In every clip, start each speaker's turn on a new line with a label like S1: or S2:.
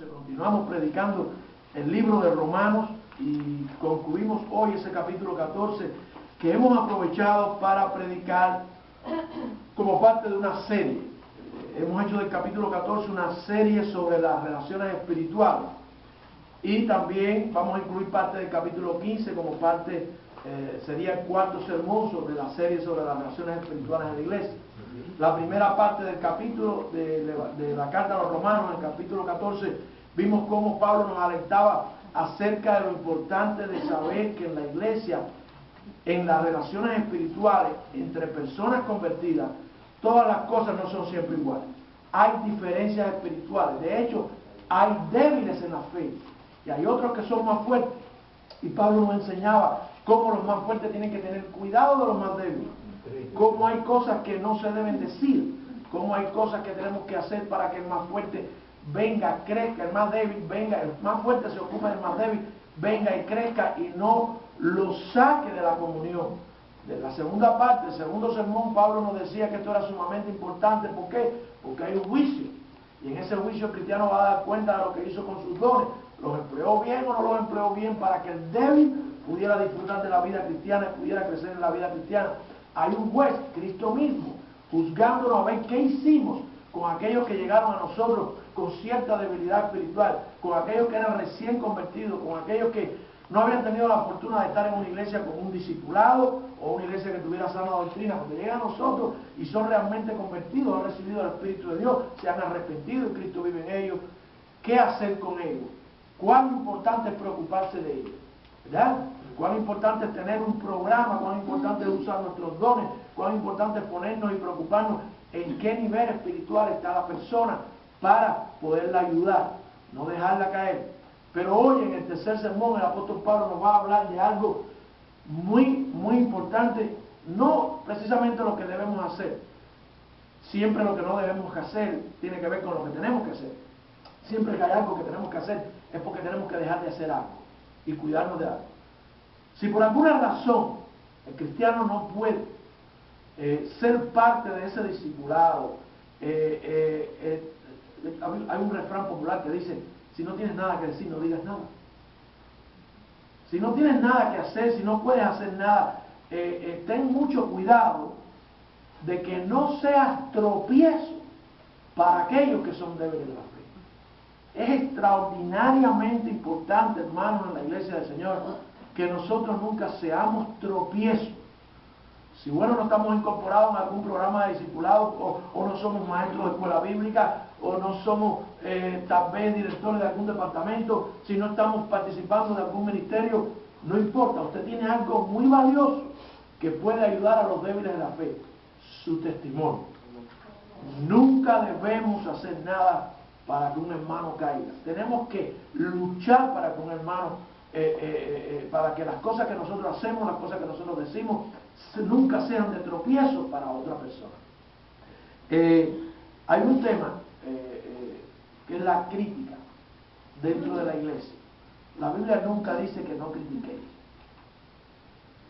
S1: 14, continuamos predicando el libro de Romanos y concluimos hoy ese capítulo 14 que hemos aprovechado para predicar como parte de una serie. Hemos hecho del capítulo 14 una serie sobre las relaciones espirituales y también vamos a incluir parte del capítulo 15 como parte, sería el cuarto sermón sobre la serie sobre las relaciones espirituales en la iglesia. La primera parte del capítulo de la carta a los romanos, en el capítulo 14, vimos cómo Pablo nos alentaba acerca de lo importante de saber que en la iglesia, en las relaciones espirituales entre personas convertidas, todas las cosas no son siempre iguales. Hay diferencias espirituales. De hecho, hay débiles en la fe y hay otros que son más fuertes. Y Pablo nos enseñaba cómo los más fuertes tienen que tener cuidado de los más débiles. Cómo hay cosas que no se deben decir. Cómo hay cosas que tenemos que hacer para que el más fuerte venga, crezca, el más débil venga, el más fuerte se ocupe del más débil, venga y crezca y no lo saque de la comunión. De la segunda parte, el segundo sermón, Pablo nos decía que esto era sumamente importante. ¿Por qué? Porque hay un juicio. Y en ese juicio el cristiano va a dar cuenta de lo que hizo con sus dones. ¿Los empleó bien o no los empleó bien para que el débil pudiera disfrutar de la vida cristiana y pudiera crecer en la vida cristiana? Hay un juez, Cristo mismo, juzgándonos a ver qué hicimos con aquellos que llegaron a nosotros con cierta debilidad espiritual, con aquellos que eran recién convertidos, con aquellos que no habían tenido la fortuna de estar en una iglesia con un discipulado o una iglesia que tuviera sana doctrina, porque llegan a nosotros y son realmente convertidos, han recibido el Espíritu de Dios, se han arrepentido y Cristo vive en ellos. ¿Qué hacer con ellos? ¿Cuán importante es preocuparse de ellos? ¿Verdad? Cuán importante es tener un programa, cuán importante es usar nuestros dones, cuán importante es ponernos y preocuparnos en qué nivel espiritual está la persona para poderla ayudar, no dejarla caer. Pero hoy en el tercer sermón el apóstol Pablo nos va a hablar de algo muy importante, no precisamente lo que debemos hacer. Siempre lo que no debemos hacer tiene que ver con lo que tenemos que hacer. Siempre que hay algo que tenemos que hacer es porque tenemos que dejar de hacer algo y cuidarnos de algo. Si por alguna razón el cristiano no puede ser parte de ese discipulado, hay un refrán popular que dice: si no tienes nada que decir, no digas nada. Si no tienes nada que hacer, si no puedes hacer nada, ten mucho cuidado de que no seas tropiezo para aquellos que son débiles de la fe. Es extraordinariamente importante, hermanos, en la iglesia del Señor, que nosotros nunca seamos tropiezos. Si bueno, no estamos incorporados en algún programa de discipulado, o no somos maestros de escuela bíblica, o no somos tal vez directores de algún departamento, si no estamos participando de algún ministerio, no importa, usted tiene algo muy valioso que puede ayudar a los débiles de la fe: su testimonio. Nunca debemos hacer nada para que un hermano caiga. Tenemos que luchar para que un hermano, para que las cosas que nosotros hacemos, las cosas que nosotros decimos, nunca sean de tropiezo para otra persona. Hay un tema que es la crítica dentro de la iglesia. La Biblia nunca dice que no critiquéis.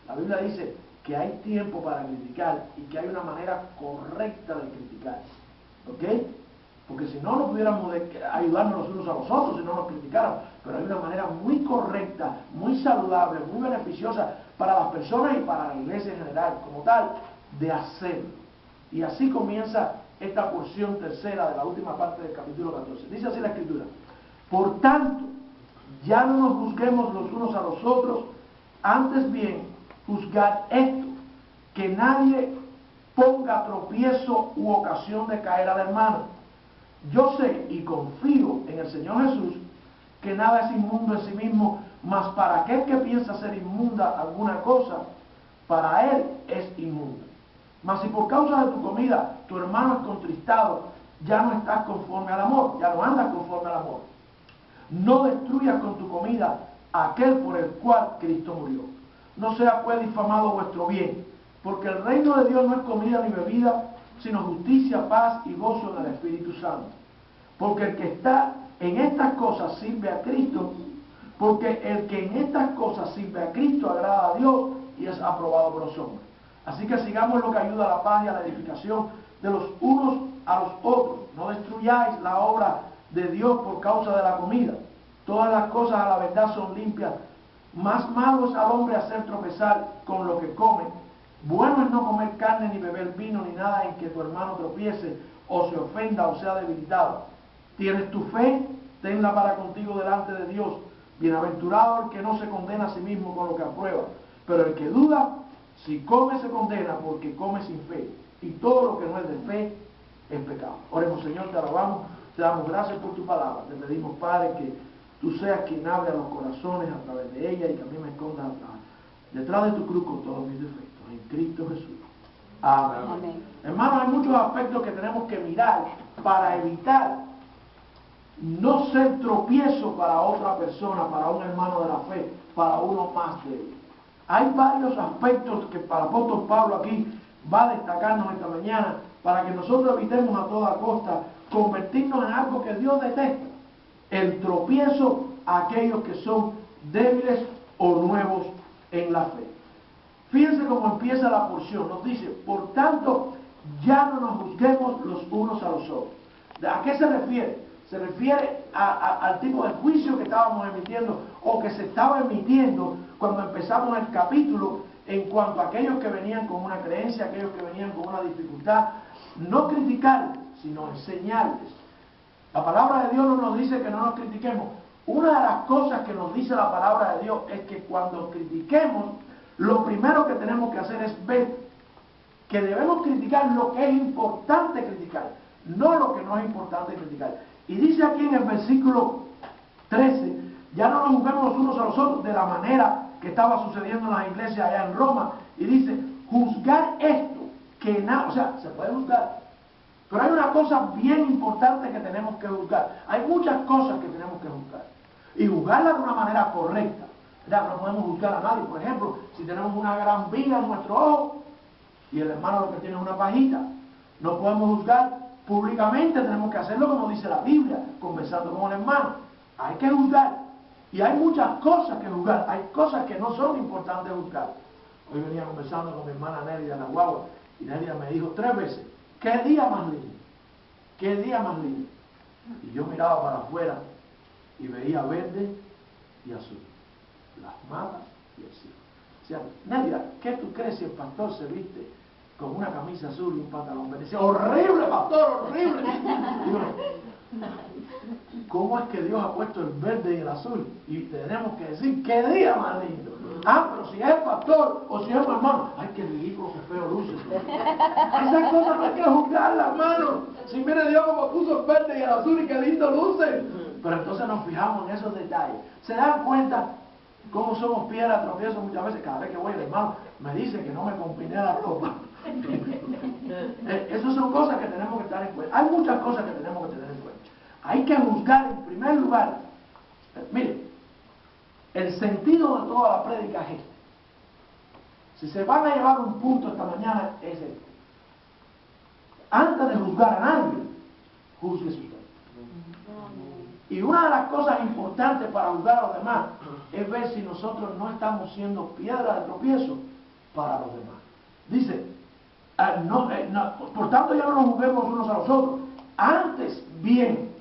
S1: La Biblia dice que hay tiempo para criticar y que hay una manera correcta de criticar. ¿Ok? Porque si no, no pudiéramos ayudarnos los unos a los otros si no nos criticaran. Pero hay una manera muy correcta, muy saludable, muy beneficiosa para las personas y para la iglesia en general, como tal, de hacerlo. Y así comienza esta porción tercera de la última parte del capítulo 14. Dice así la Escritura: por tanto, ya no nos juzguemos los unos a los otros, antes bien, juzgad esto, que nadie ponga tropiezo u ocasión de caer al hermano. Yo sé y confío en el Señor Jesús que nada es inmundo en sí mismo, mas para aquel que piensa ser inmunda alguna cosa, para él es inmunda. Mas si por causa de tu comida tu hermano es contristado, ya no estás conforme al amor, ya no andas conforme al amor. No destruyas con tu comida aquel por el cual Cristo murió. No sea pues difamado vuestro bien, porque el reino de Dios no es comida ni bebida, sino justicia, paz y gozo en el Espíritu Santo. Porque el que está en estas cosas sirve a Cristo, porque el que en estas cosas sirve a Cristo agrada a Dios y es aprobado por los hombres. Así que sigamos lo que ayuda a la paz y a la edificación de los unos a los otros. No destruyáis la obra de Dios por causa de la comida. Todas las cosas a la verdad son limpias. Más malo es al hombre hacer tropezar con lo que come. Bueno es no comer carne, ni beber vino, ni nada en que tu hermano tropiece, o se ofenda, o sea debilitado. ¿Tienes tu fe? Tenla para contigo delante de Dios. Bienaventurado el que no se condena a sí mismo con lo que aprueba. Pero el que duda, si come se condena, porque come sin fe. Y todo lo que no es de fe es pecado. Oremos, Señor, te alabamos, te damos gracias por tu palabra. Te pedimos, Padre, que tú seas quien hable a los corazones a través de ella y que a mí me escondas detrás de tu cruz con todos mis defectos. En Cristo Jesús. Amén. Amén. Hermanos, hay muchos aspectos que tenemos que mirar para evitar no ser tropiezo para otra persona, para un hermano de la fe, para uno más de ellos. Hay varios aspectos que el apóstol Pablo aquí va a destacarnos esta mañana para que nosotros evitemos a toda costa convertirnos en algo que Dios detesta. El tropiezo a aquellos que son débiles o nuevos en la fe. Fíjense cómo empieza la porción. Nos dice, por tanto, ya no nos juzguemos los unos a los otros. ¿A qué se refiere? Se refiere al tipo de juicio que estábamos emitiendo o que se estaba emitiendo cuando empezamos el capítulo en cuanto a aquellos que venían con una creencia, aquellos que venían con una dificultad. No criticarles, sino enseñarles. La palabra de Dios no nos dice que no nos critiquemos. Una de las cosas que nos dice la palabra de Dios es que cuando critiquemos, lo primero que tenemos que hacer es ver que debemos criticar lo que es importante criticar, no lo que no es importante criticar. Y dice aquí en el versículo 13, ya no nos juzguemos los unos a los otros de la manera que estaba sucediendo en las iglesias allá en Roma. Y dice, juzgar esto, que nada, o sea, se puede juzgar. Pero hay una cosa bien importante que tenemos que juzgar. Hay muchas cosas que tenemos que juzgar. Y juzgarlas de una manera correcta. ¿Verdad? No podemos juzgar a nadie. Por ejemplo, si tenemos una gran viga en nuestro ojo y el hermano lo que tiene es una pajita, no podemos juzgar públicamente, tenemos que hacerlo como dice la Biblia, conversando con el hermano. Hay que juzgar. Y hay muchas cosas que juzgar. Hay cosas que no son importantes juzgar. Hoy venía conversando con mi hermana Nelly de la guagua y Nelly me dijo 3 veces, ¿qué día más lindo? ¿Qué día más lindo? Y yo miraba para afuera y veía verde y azul, las matas y el cielo. O sea, Nelia, ¿qué tú crees si el pastor se viste con una camisa azul y un pantalón verde? Decía, horrible, pastor, horrible. Digo, ¿cómo es que Dios ha puesto el verde y el azul? Y tenemos que decir, ¿qué día más lindo? Ah, pero si es el pastor o si es un hermano, ay, qué ridículo, qué feo luce. Esas cosas no hay que juzgarlas, hermano. Si mire Dios como puso el verde y el azul y qué lindo luce. Pero entonces nos fijamos en esos detalles. ¿Se dan cuenta cómo somos piedra de tropiezo muchas veces? Cada vez que voy, el hermano me dice que no me combiné la ropa. Esas son cosas que tenemos que estar en cuenta. Hay muchas cosas que tenemos que tener en cuenta. Hay que juzgar en primer lugar. Mire, el sentido de toda la prédica es este. Si se van a llevar un punto esta mañana, es este. Antes de juzgar a nadie, juzgue usted. Y una de las cosas importantes para juzgar a los demás es ver si nosotros no estamos siendo piedra de tropiezo para los demás. Dice, por tanto ya no nos juzguemos unos a los otros. Antes bien,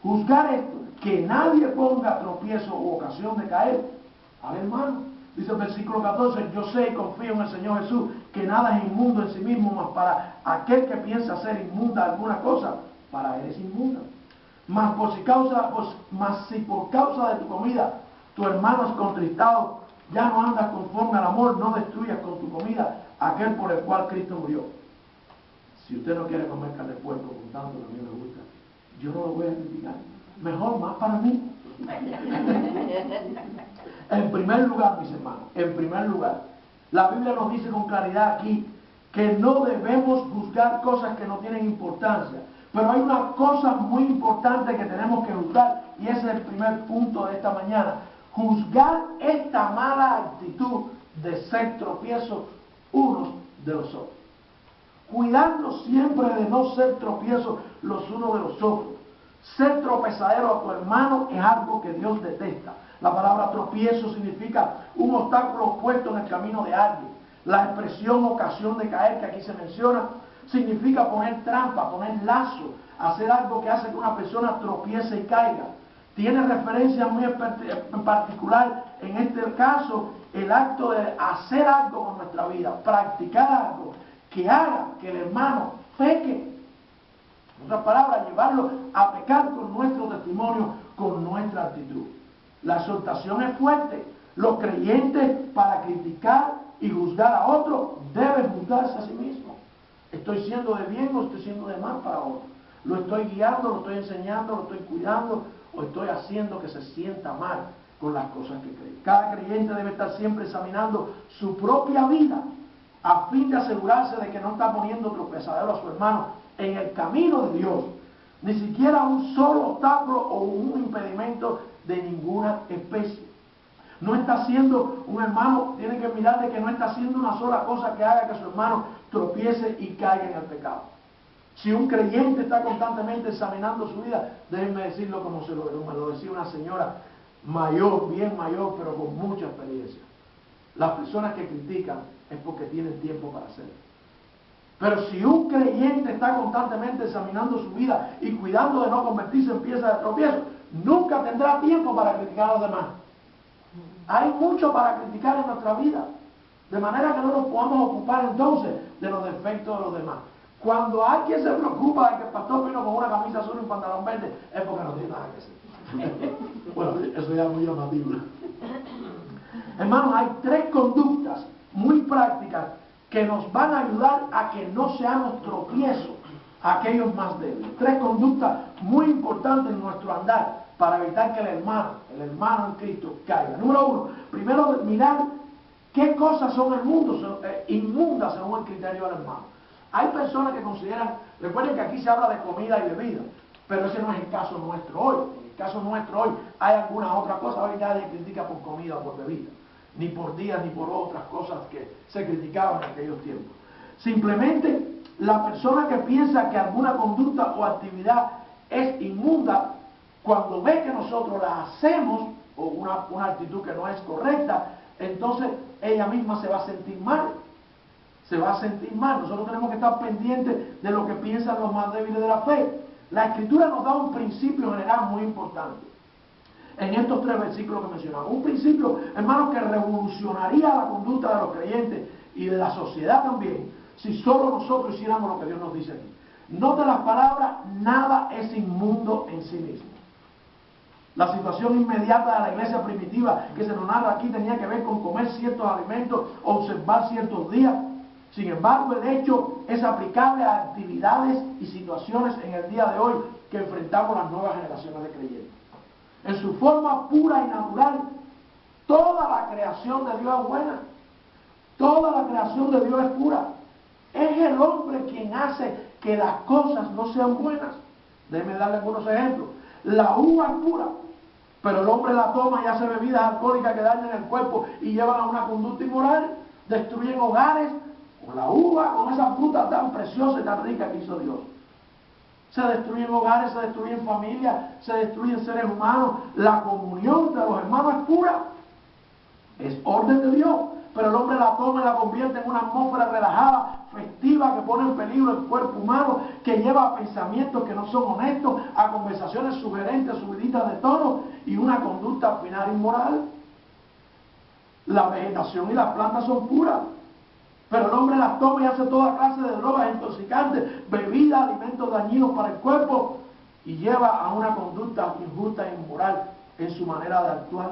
S1: juzgar esto, que nadie ponga tropiezo u ocasión de caer al hermano. Dice el versículo 14, yo sé y confío en el Señor Jesús, que nada es inmundo en sí mismo, mas para aquel que piensa ser inmunda alguna cosa, para él es inmunda. Mas si por causa de tu comida tu hermano es contristado, ya no andas conforme al amor, no destruyas con tu comida aquel por el cual Cristo murió. Si usted no quiere comer carne de puerco, con tanto que a mí me gusta, yo no lo voy a criticar. Mejor más para mí. En primer lugar, mis hermanos, en primer lugar, la Biblia nos dice con claridad aquí que no debemos juzgar cosas que no tienen importancia. Pero hay una cosa muy importante que tenemos que juzgar, y ese es el primer punto de esta mañana. Juzgar esta mala actitud de ser tropiezo unos de los otros. Cuidarnos siempre de no ser tropiezos los unos de los otros. Ser tropezadero a tu hermano es algo que Dios detesta. La palabra tropiezo significa un obstáculo puesto en el camino de alguien. La expresión ocasión de caer que aquí se menciona significa poner trampa, poner lazo, hacer algo que hace que una persona tropiece y caiga. Tiene referencia muy en particular, en este caso, el acto de hacer algo con nuestra vida, practicar algo que haga que el hermano peque. En otras palabras, llevarlo a pecar con nuestro testimonio, con nuestra actitud. La exhortación es fuerte. Los creyentes, para criticar y juzgar a otro, deben juzgarse a sí mismos. ¿Estoy siendo de bien o estoy siendo de mal para otro? ¿Lo estoy guiando, lo estoy enseñando, lo estoy cuidando o estoy haciendo que se sienta mal con las cosas que cree? Cada creyente debe estar siempre examinando su propia vida a fin de asegurarse de que no está poniendo tropezadero a su hermano en el camino de Dios. Ni siquiera un solo obstáculo o un impedimento de ninguna especie. No está haciendo, un hermano tiene que mirar de que no está haciendo una sola cosa que haga que su hermano tropiece y caiga en el pecado. Si un creyente está constantemente examinando su vida, déjenme decirlo como me lo decía una señora mayor, bien mayor, pero con mucha experiencia. Las personas que critican es porque tienen tiempo para hacerlo. Pero si un creyente está constantemente examinando su vida y cuidando de no convertirse en pieza de tropiezo, nunca tendrá tiempo para criticar a los demás. Hay mucho para criticar en nuestra vida, de manera que no nos podamos ocupar entonces de los defectos de los demás. Cuando alguien se preocupa de que el pastor vino con una camisa azul y un pantalón verde, es porque no tiene nada que hacer. Bueno, eso ya es muy llamativo. Hermanos, hay tres conductas muy prácticas que nos van a ayudar a que no seamos tropiezos a aquellos más débiles. Tres conductas muy importantes en nuestro andar para evitar que el hermano en Cristo caiga. Número uno, primero mirar qué cosas son inmundas según el criterio del hermano. Hay personas que consideran, recuerden que aquí se habla de comida y bebida, pero ese no es el caso nuestro hoy. En el caso nuestro hoy hay alguna otra cosa. Hoy nadie critica por comida o por bebida, ni por días ni por otras cosas que se criticaban en aquellos tiempos. Simplemente la persona que piensa que alguna conducta o actividad es inmunda, cuando ve que nosotros la hacemos, o una actitud que no es correcta, entonces ella misma se va a sentir mal. Se va a sentir mal. Nosotros tenemos que estar pendientes de lo que piensan los más débiles de la fe. La Escritura nos da un principio general muy importante en estos tres versículos que mencionamos. Un principio, hermanos, que revolucionaría la conducta de los creyentes y de la sociedad también, si solo nosotros hiciéramos lo que Dios nos dice aquí. Note las palabras: nada es inmundo en sí mismo. La situación inmediata de la iglesia primitiva que se nos narra aquí tenía que ver con comer ciertos alimentos, observar ciertos días. Sin embargo, el hecho es aplicable a actividades y situaciones en el día de hoy que enfrentamos las nuevas generaciones de creyentes. En su forma pura y natural, toda la creación de Dios es buena. Toda la creación de Dios es pura. Es el hombre quien hace que las cosas no sean buenas. Déjenme darle algunos ejemplos. La uva es pura, pero el hombre la toma y hace bebidas alcohólicas que dañan el cuerpo y llevan a una conducta inmoral, destruyen hogares. Con la uva, con esa fruta tan preciosa y tan rica que hizo Dios. Se destruyen hogares, se destruyen familias, se destruyen seres humanos. La comunión de los hermanos es pura. Es orden de Dios. Pero el hombre la toma y la convierte en una atmósfera relajada, festiva, que pone en peligro el cuerpo humano, que lleva a pensamientos que no son honestos, a conversaciones sugerentes, subiditas de tono y una conducta al final inmoral. La vegetación y las plantas son puras. Pero el hombre las toma y hace toda clase de drogas intoxicantes, bebidas, alimentos dañinos para el cuerpo, y lleva a una conducta injusta e inmoral en su manera de actuar.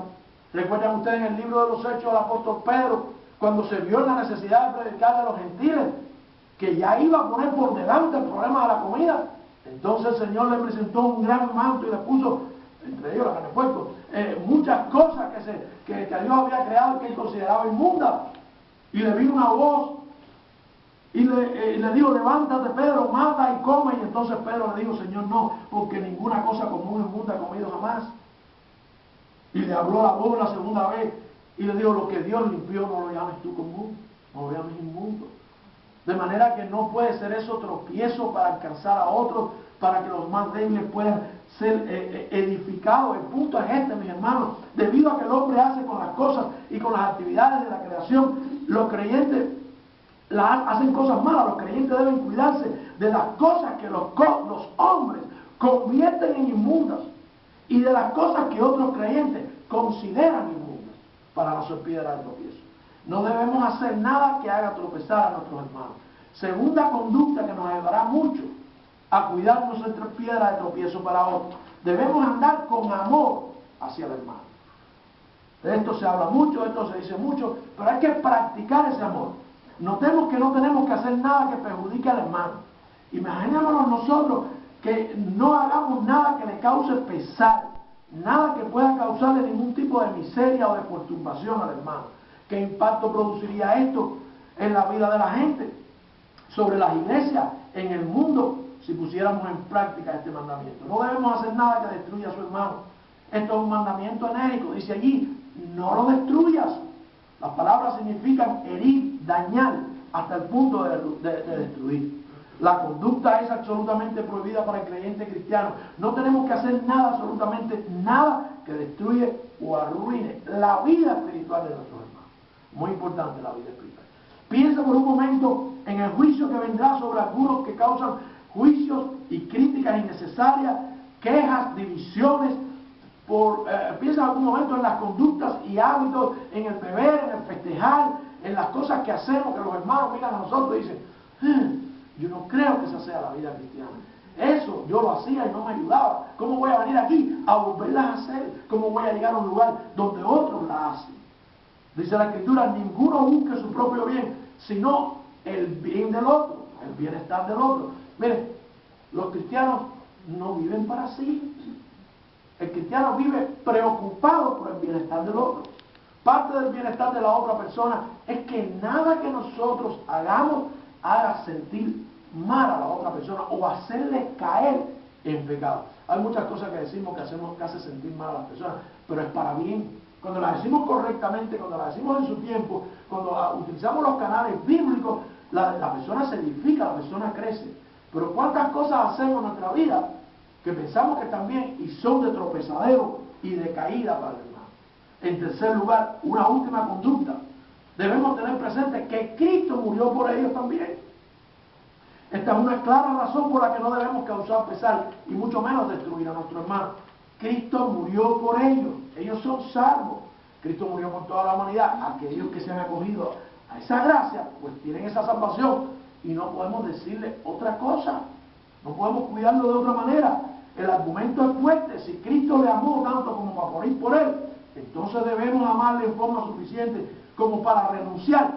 S1: ¿Recuerdan ustedes en el libro de los Hechos del apóstol Pedro, cuando se vio la necesidad de predicarle a los gentiles, que ya iba a poner por delante el problema de la comida? Entonces el Señor le presentó un gran manto y le puso, entre ellos la carne de puerco, muchas cosas que Dios había creado y que él consideraba inmundas. Y le vino una voz y le dijo: levántate, Pedro, mata y come. Y entonces Pedro le dijo: Señor, no, porque ninguna cosa común inmunda he comido jamás. Y le habló la voz la segunda vez y le dijo: lo que Dios limpió no lo llames tú común, no lo llames inmundo. De manera que no puede ser eso tropiezo para alcanzar a otros, para que los más débiles puedan ser edificados. El punto es este, mis hermanos: debido a que el hombre hace con las cosas y con las actividades de la creación, los creyentes hacen cosas malas. Los creyentes deben cuidarse de las cosas que los hombres convierten en inmundas y de las cosas que otros creyentes consideran inmundas para no ser piedra de tropiezo. No debemos hacer nada que haga tropezar a nuestros hermanos. Segunda conducta que nos ayudará mucho a cuidar nuestra piedra de tropiezo para otros. Debemos andar con amor hacia el hermano. De esto se habla mucho, de esto se dice mucho, pero hay que practicar ese amor. Notemos que no tenemos que hacer nada que perjudique al hermano. Imaginémonos nosotros que no hagamos nada que le cause pesar, nada que pueda causarle ningún tipo de miseria o de perturbación al hermano. ¿Qué impacto produciría esto en la vida de la gente, sobre las iglesias, en el mundo, si pusiéramos en práctica este mandamiento? No debemos hacer nada que destruya a su hermano. Esto es un mandamiento enérgico. Dice allí, no lo destruyas. Las palabras significan herir, dañar, hasta el punto de destruir. La conducta es absolutamente prohibida para el creyente cristiano. No tenemos que hacer nada, absolutamente nada, que destruye o arruine la vida espiritual de nuestros hermanos. Muy importante la vida espiritual. Piensa por un momento en el juicio que vendrá sobre algunos que causan juicios y críticas innecesarias, quejas, divisiones. Piensa en algún momento en las conductas y hábitos, en el beber, en el festejar, en las cosas que hacemos, que los hermanos miran a nosotros y dicen, yo no creo que esa sea la vida cristiana. Eso yo lo hacía y no me ayudaba. ¿Cómo voy a venir aquí a volverlas a hacer? ¿Cómo voy a llegar a un lugar donde otros la hacen? Dice la Escritura, ninguno busque su propio bien, sino el bien del otro, el bienestar del otro. Miren, los cristianos no viven para sí. El cristiano vive preocupado por el bienestar del otro. Parte del bienestar de la otra persona es que nada que nosotros hagamos haga sentir mal a la otra persona o hacerle caer en pecado. Hay muchas cosas que decimos que hace sentir mal a las personas, pero es para bien. Cuando las decimos correctamente, cuando las decimos en su tiempo, cuando utilizamos los canales bíblicos, la persona se edifica, la persona crece. Pero ¿cuántas cosas hacemos en nuestra vida que pensamos que están bien y son de tropezadero y de caída para el hermano? En tercer lugar, una última conducta. Debemos tener presente que Cristo murió por ellos también. Esta es una clara razón por la que no debemos causar pesar y mucho menos destruir a nuestro hermano. Cristo murió por ellos. Ellos son salvos. Cristo murió por toda la humanidad. Aquellos que se han acogido a esa gracia, pues tienen esa salvación y no podemos decirle otra cosa. No podemos cuidarlo de otra manera. El argumento es fuerte. Si Cristo le amó tanto como para morir por él, entonces debemos amarle en forma suficiente como para renunciar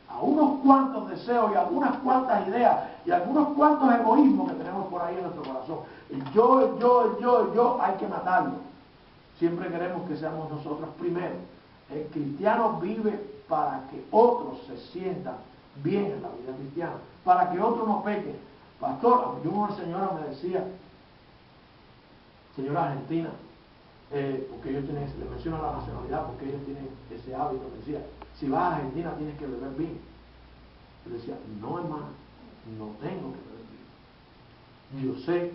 S1: a unos cuantos deseos y algunas cuantas ideas y algunos cuantos egoísmos que tenemos por ahí en nuestro corazón. El yo, hay que matarlo. Siempre queremos que seamos nosotros primero. El cristiano vive para que otros se sientan bien en la vida cristiana, para que otros no pequen. Pastor, una señora me decía, señora argentina, porque ellos tienen, le menciono la nacionalidad, porque ellos tienen ese hábito, me decía, si vas a Argentina tienes que beber vino. Yo decía, no hermano, no tengo que beber vino. Yo sé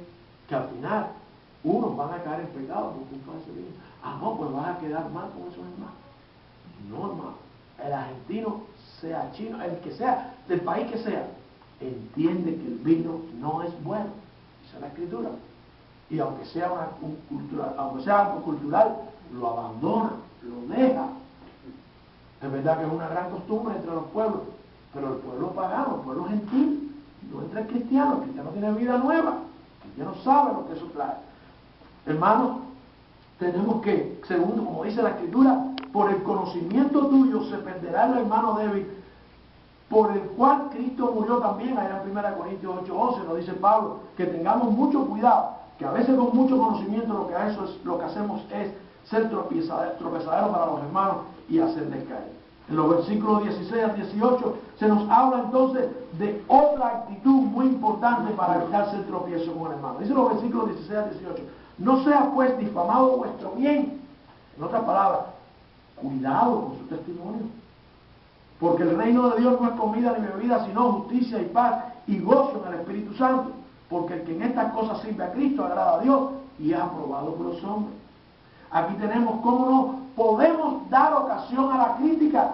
S1: que al final unos van a caer en pecado por culpa de ese vino. Ah, no, pues vas a quedar mal con esos hermanos. No hermano, el argentino, sea chino, el que sea, del país que sea, entiende que el vino no es bueno. Dice la Escritura. Y aunque sea algo cultural, lo abandona, lo deja. Es verdad que es una gran costumbre entre los pueblos, pero el pueblo pagano, el pueblo gentil, no entre el cristiano tiene vida nueva, el cristiano sabe lo que eso trae. Hermanos, tenemos que, segundo, como dice la Escritura, por el conocimiento tuyo se perderá el hermano débil, por el cual Cristo murió también. Allá en 1 Corintios 8:11 nos dice Pablo, que tengamos mucho cuidado, que a veces con mucho conocimiento lo que hacemos es ser tropezadero para los hermanos y hacerles caer. En los versículos 16 al 18 se nos habla entonces de otra actitud muy importante para evitar ser tropiezo con el hermano. Dice los versículos 16 al 18, no sea pues difamado vuestro bien. En otras palabras, cuidado con su testimonio. Porque el reino de Dios no es comida ni bebida, sino justicia y paz y gozo en el Espíritu Santo. Porque el que en estas cosas sirve a Cristo agrada a Dios y es aprobado por los hombres. Aquí tenemos cómo no podemos dar ocasión a la crítica.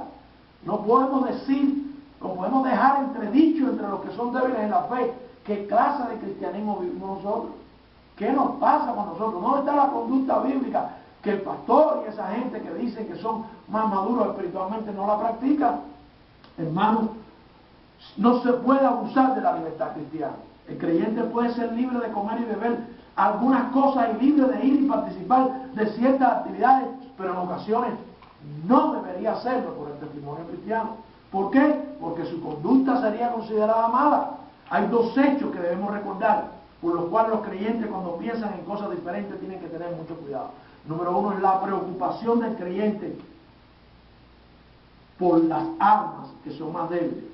S1: No podemos decir o podemos dejar entredicho entre los que son débiles en la fe, ¿qué clase de cristianismo vivimos nosotros? ¿Qué nos pasa con nosotros? ¿Dónde está la conducta bíblica que el pastor y esa gente que dicen que son más maduros espiritualmente no la practican? Hermanos, no se puede abusar de la libertad cristiana. El creyente puede ser libre de comer y beber algunas cosas y libre de ir y participar de ciertas actividades, pero en ocasiones no debería hacerlo por el testimonio cristiano. ¿Por qué? Porque su conducta sería considerada mala. Hay dos hechos que debemos recordar, por los cuales los creyentes cuando piensan en cosas diferentes tienen que tener mucho cuidado. Número uno es la preocupación del creyente por las almas que son más débiles.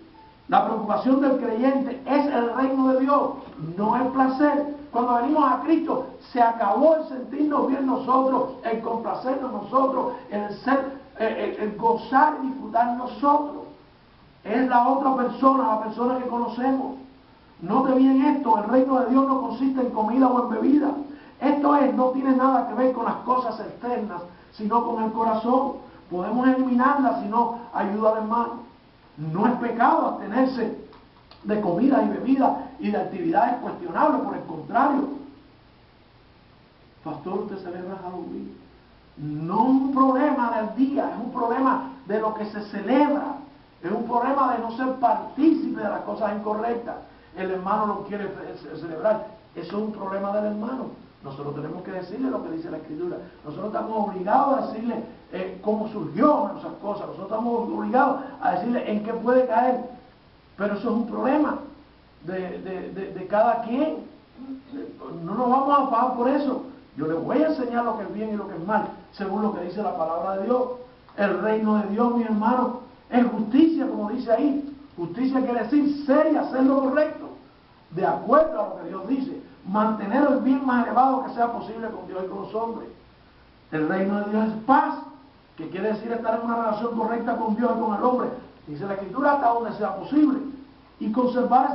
S1: La preocupación del creyente es el reino de Dios, no el placer. Cuando venimos a Cristo, se acabó el sentirnos bien nosotros, el complacernos nosotros, el gozar y disfrutar nosotros. Es la otra persona, la persona que conocemos. Note bien esto, el reino de Dios no consiste en comida o en bebida. Esto no tiene nada que ver con las cosas externas, sino con el corazón. Podemos eliminarlas si no ayuda al hermano. No es pecado abstenerse de comida y bebida y de actividades cuestionables, por el contrario. Pastor, usted celebra Halloween. No es un problema del día, es un problema de lo que se celebra. Es un problema de no ser partícipe de las cosas incorrectas. El hermano lo quiere celebrar. Eso es un problema del hermano. Nosotros tenemos que decirle lo que dice la Escritura. Nosotros estamos obligados a decirle cómo surgió esas cosas. Nosotros estamos obligados a decirle en qué puede caer. Pero eso es un problema de cada quien. No nos vamos a afanar por eso. Yo les voy a enseñar lo que es bien y lo que es mal, según lo que dice la palabra de Dios. El reino de Dios, mi hermano, es justicia, como dice ahí. Justicia quiere decir ser y hacer lo correcto, de acuerdo a lo que Dios dice. Mantener el bien más elevado que sea posible con Dios y con los hombres. El reino de Dios es paz, que quiere decir estar en una relación correcta con Dios y con el hombre. Dice la Escritura, hasta donde sea posible. Y conservar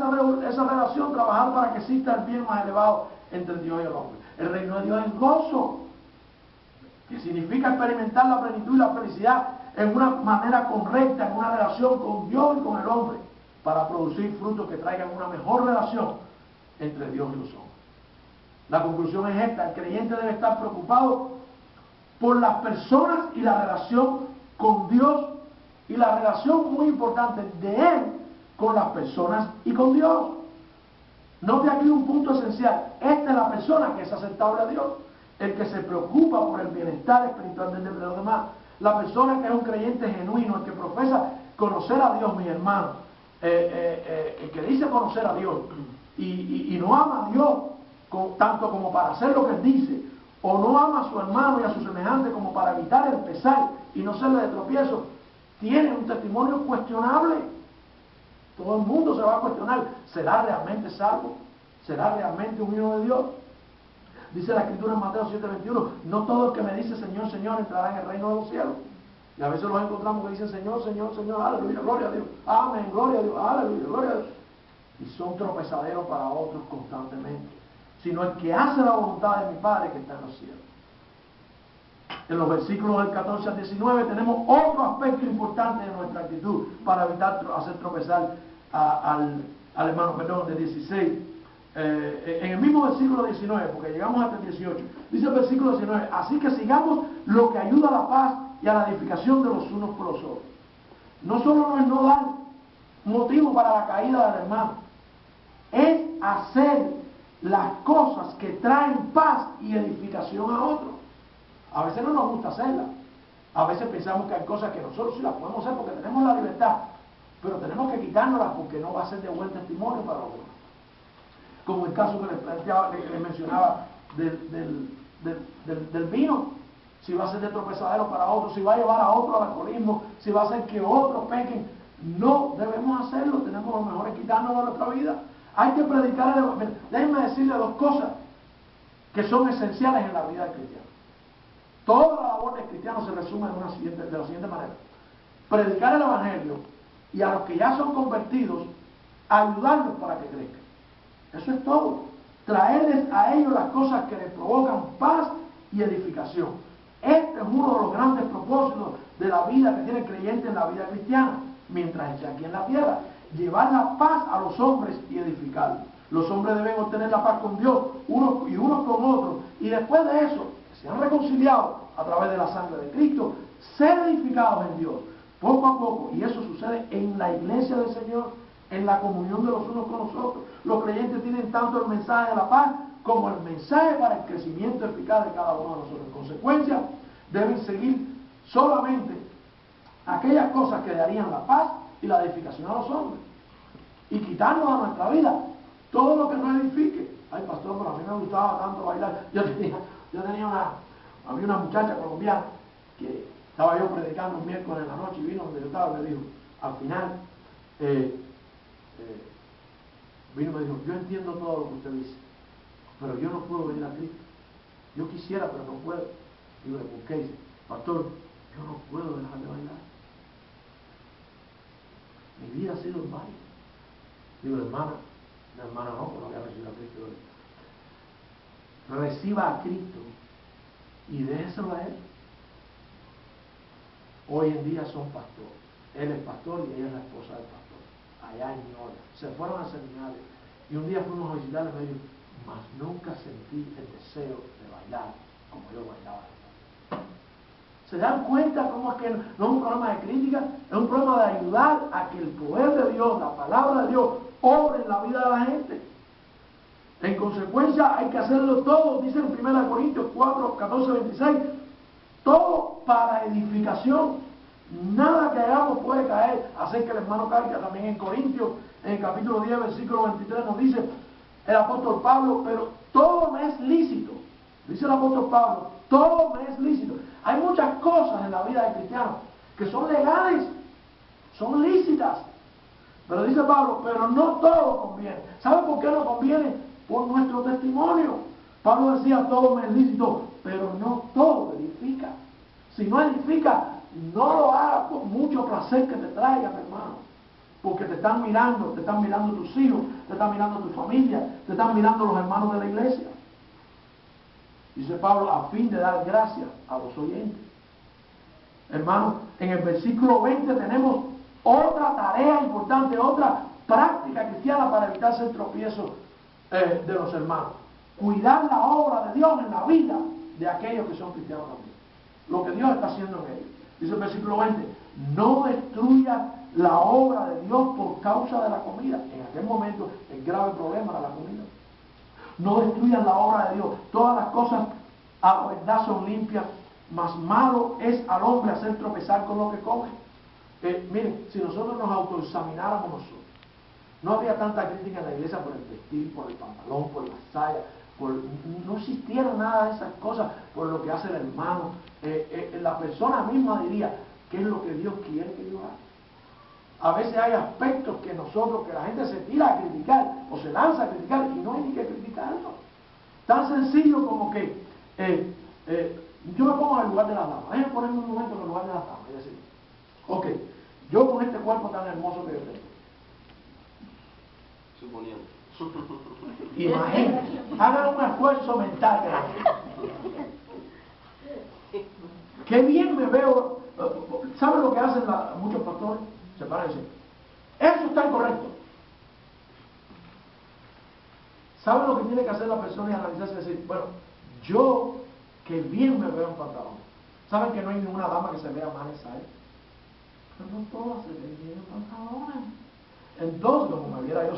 S1: esa relación, trabajar para que exista el bien más elevado entre Dios y el hombre. El reino de Dios es gozo, que significa experimentar la plenitud y la felicidad en una manera correcta, en una relación con Dios y con el hombre, para producir frutos que traigan una mejor relación entre Dios y los hombres. La conclusión es esta: el creyente debe estar preocupado por las personas y la relación con Dios, y la relación muy importante de él con las personas y con Dios. Note aquí un punto esencial: esta es la persona que es aceptable a Dios, el que se preocupa por el bienestar espiritual de los demás. La persona que es un creyente genuino, el que profesa conocer a Dios, mi hermano, el que dice conocer a Dios y no ama a Dios tanto como para hacer lo que él dice, o no ama a su hermano y a su semejante como para evitar el pesar y no serle de tropiezo, tiene un testimonio cuestionable. Todo el mundo se va a cuestionar: ¿será realmente salvo? ¿Será realmente un hijo de Dios? Dice la Escritura en Mateo 7:21, no todo el que me dice Señor, Señor entrará en el reino de los cielos. Y a veces los encontramos que dicen Señor, Señor, Señor, aleluya, gloria a Dios, amén, gloria a Dios, aleluya, gloria a Dios. Y son tropezaderos para otros constantemente, sino el que hace la voluntad de mi Padre que está en los cielos. En los versículos del 14 al 19 tenemos otro aspecto importante de nuestra actitud para evitar hacer tropezar al hermano, perdón, de 16. En el mismo versículo 19, porque llegamos hasta el 18, dice el versículo 19, así que sigamos lo que ayuda a la paz y a la edificación de los unos por los otros. No solo no es no dar motivo para la caída del hermano, es hacer las cosas que traen paz y edificación a otros. A veces no nos gusta hacerlas, a veces pensamos que hay cosas que nosotros sí las podemos hacer porque tenemos la libertad, pero tenemos que quitárnoslas porque no va a ser de buen testimonio para otros. Como el caso que les mencionaba del vino, si va a ser de tropezadero para otros, si va a llevar a otros al alcoholismo, si va a hacer que otros pequen. No debemos hacerlo, tenemos lo mejor es quitarnos de nuestra vida. Hay que predicar el evangelio. Déjenme decirle dos cosas que son esenciales en la vida del cristiano. Toda la labor del cristiano se resume de la siguiente manera: predicar el evangelio y a los que ya son convertidos, ayudarlos para que crezcan. Eso es todo. Traerles a ellos las cosas que les provocan paz y edificación. Este es uno de los grandes propósitos de la vida que tiene el creyente en la vida cristiana. mientras esté aquí en la tierra. Llevar la paz a los hombres y edificarlos. Los hombres deben obtener la paz con Dios, unos con otros, y después de eso, que se han reconciliado a través de la sangre de Cristo, ser edificados en Dios, poco a poco, y eso sucede en la iglesia del Señor, en la comunión de los unos con los otros. Los creyentes tienen tanto el mensaje de la paz como el mensaje para el crecimiento eficaz de cada uno de nosotros. En consecuencia, deben seguir solamente aquellas cosas que darían la paz y la edificación a los hombres, y quitarnos a nuestra vida todo lo que nos edifique. Ay, pastor, pero a mí me gustaba tanto bailar. Había una muchacha colombiana que estaba yo predicando un miércoles en la noche y vino donde yo estaba y me dijo, al final, vino y me dijo, yo entiendo todo lo que usted dice, pero yo no puedo venir a Cristo. Yo quisiera, pero no puedo. Digo, ¿por qué? Dice, pastor, yo no puedo dejar de bailar. Mi vida ha sido un baile. Digo, hermana no, porque no había recibido a Cristo. Reciba a Cristo y déjeselo a Él. Hoy en día son pastores. Él es pastor y ella es la esposa del pastor. Allá en Ñora. Se fueron a seminario. Y un día fuimos a visitarle y me dijo, mas nunca sentí el deseo de bailar como yo bailaba. ¿Se dan cuenta cómo es que no es un problema de crítica? Es un problema de ayudar a que el poder de Dios, la palabra de Dios, obre en la vida de la gente. En consecuencia, hay que hacerlo todo, dice en 1 Corintios 4, 14, 26, todo para edificación. Nada que hagamos puede caer, hacer que el hermano caiga. También en Corintios, en el capítulo 10, versículo 23, nos dice el apóstol Pablo, pero todo me es lícito. Dice el apóstol Pablo, todo me es lícito. Hay muchas cosas en la vida del cristiano que son legales, son lícitas. Pero dice Pablo, pero no todo conviene. ¿Sabe por qué no conviene? Por nuestro testimonio. Pablo decía, todo me es lícito, pero no todo edifica. Si no edifica, no lo hagas por mucho placer que te traiga, mi hermano. Porque te están mirando tus hijos, te están mirando tu familia, te están mirando los hermanos de la iglesia. Dice Pablo, a fin de dar gracias a los oyentes. Hermanos, en el versículo 20 tenemos otra tarea importante, otra práctica cristiana para evitarse el tropiezo de los hermanos. Cuidar la obra de Dios en la vida de aquellos que son cristianos también. Lo que Dios está haciendo en ellos. Dice el versículo 20, no destruya la obra de Dios por causa de la comida. En aquel momento el grave problema era la comida. No destruyan la obra de Dios. Todas las cosas a la verdad son limpias, mas malo es al hombre hacer tropezar con lo que come. Miren, si nosotros nos autoexamináramos nosotros, no habría tanta crítica en la iglesia por el vestir, por el pantalón, por la saya, no existiera nada de esas cosas por lo que hace el hermano. La persona misma diría, ¿qué es lo que Dios quiere que yo haga? A veces hay aspectos que la gente se tira a criticar o se lanza a criticar y no hay ni que criticarlo. Tan sencillo como que yo me pongo en el lugar de las damas. Déjenme ponerme un momento en el lugar de las damas y decir, ok, yo con este cuerpo tan hermoso que yo tengo,
S2: suponiendo.
S1: Imagínense, hagan un esfuerzo mental grande. Qué bien me veo. ¿Saben lo que hacen muchos pastores? Se paran y dicen, eso está incorrecto. ¿Saben lo que tiene que hacer la persona y analizarse y decir, bueno, yo que bien me veo en pantalón? ¿Saben que no hay ninguna dama que se vea mal esa? Pero no todas se ven bien en pantalones. Entonces, como me viera yo,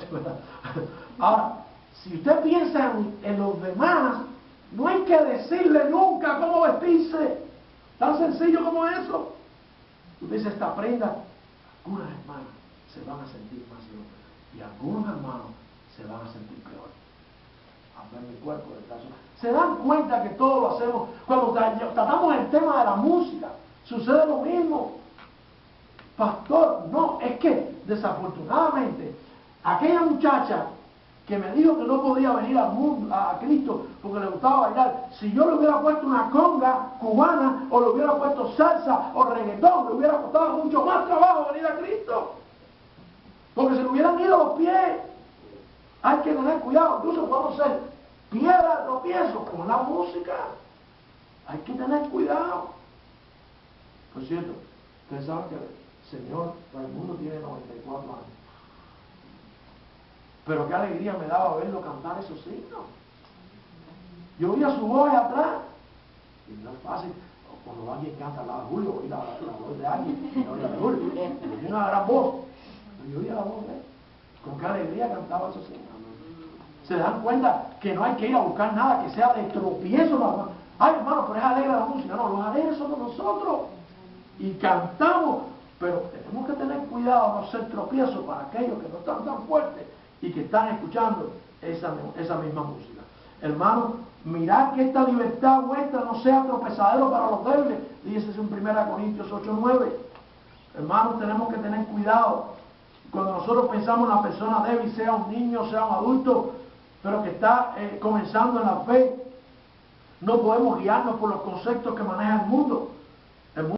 S1: ahora, si usted piensa en los demás, no hay que decirle nunca cómo vestirse. Tan sencillo como eso. Usted dice, esta prenda, algunas hermanas se van a sentir más locas y algunos hermanos se van a sentir peor. A ver mi cuerpo de caso. Se dan cuenta que todo lo hacemos. Cuando tratamos el tema de la música, sucede lo mismo. Pastor, no, es que desafortunadamente aquella muchacha que me dijo que no podía venir al mundo, a Cristo porque le gustaba bailar, si yo le hubiera puesto una conga cubana o le hubiera puesto salsa o reggaetón, le hubiera costado mucho más trabajo venir a Cristo, porque se le hubieran ido los pies. Hay que tener cuidado, incluso podemos ser piedra de tropiezo con la música. Hay que tener cuidado. Por cierto, ustedes saben que Señor, Raimundo tiene 94 años. Pero qué alegría me daba verlo cantar esos himnos. Yo oía su voz atrás. Y no es fácil, cuando alguien canta la de Julio, oí la voz de alguien, no oí la de Julio. Tiene una gran voz. Pero yo oía la voz de él. Con qué alegría cantaba esos himnos. Se dan cuenta que no hay que ir a buscar nada que sea de tropiezo. Ay, hermano, pero es alegre la música. No, los alegres somos nosotros. Y cantamos. Pero tenemos que tener cuidado de no ser tropiezo para aquellos que no están tan fuertes y que están escuchando esa misma música. Hermano, mirad que esta libertad vuestra no sea tropezadero para los débiles, dice en 1 Corintios 8:9. Hermanos, tenemos que tener cuidado. Cuando nosotros pensamos en la persona débil, sea un niño, sea un adulto, pero que está comenzando en la fe, no podemos guiarnos por los conceptos que maneja el mundo.